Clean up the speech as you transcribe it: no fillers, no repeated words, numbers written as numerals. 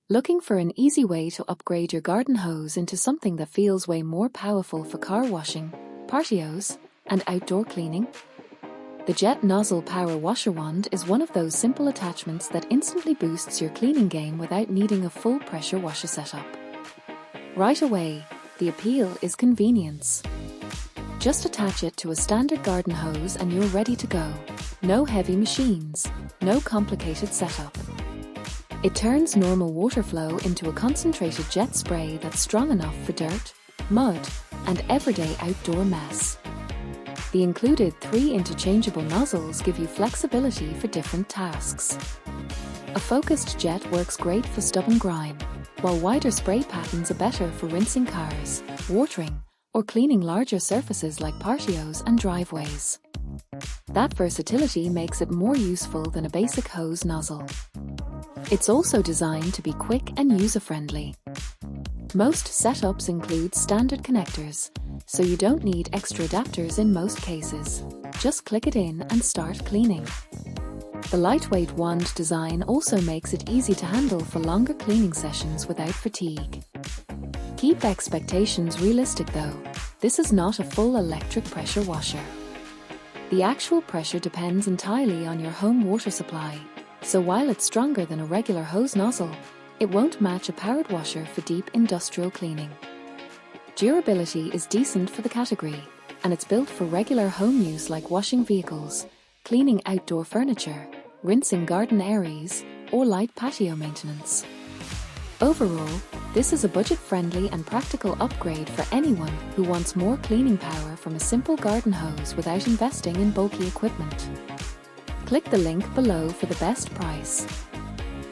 Looking for an easy way to upgrade your garden hose into something that feels way more powerful for car washing, patios, and outdoor cleaning? The Jet Nozzle Power Washer wand is one of those simple attachments that instantly boosts your cleaning game without needing a full pressure washer setup. Right away, the appeal is convenience. Just attach it to a standard garden hose and you're ready to go. No heavy machines, no complicated setup. It turns normal water flow into a concentrated jet spray that's strong enough for dirt, mud, and everyday outdoor mess. The included 3 interchangeable nozzles give you flexibility for different tasks. A focused jet works great for stubborn grime, while wider spray patterns are better for rinsing cars, watering, or cleaning larger surfaces like patios and driveways. That versatility makes it more useful than a basic hose nozzle. It's also designed to be quick and user-friendly. Most setups include standard connectors, so you don't need extra adapters in most cases. Just click it in and start cleaning. The lightweight wand design also makes it easy to handle for longer cleaning sessions without fatigue. Keep expectations realistic though. This is not a full electric pressure washer. The actual pressure depends entirely on your home water supply, so while it's stronger than a regular hose nozzle, it won't match a powered washer for deep industrial cleaning. Durability is decent for the category, and it's built for regular home use like washing vehicles, cleaning outdoor furniture, rinsing garden areas, or light patio maintenance. Overall, this is a budget-friendly and practical upgrade for anyone who wants more cleaning power from a simple garden hose without investing in bulky equipment. Click the link below for the best price.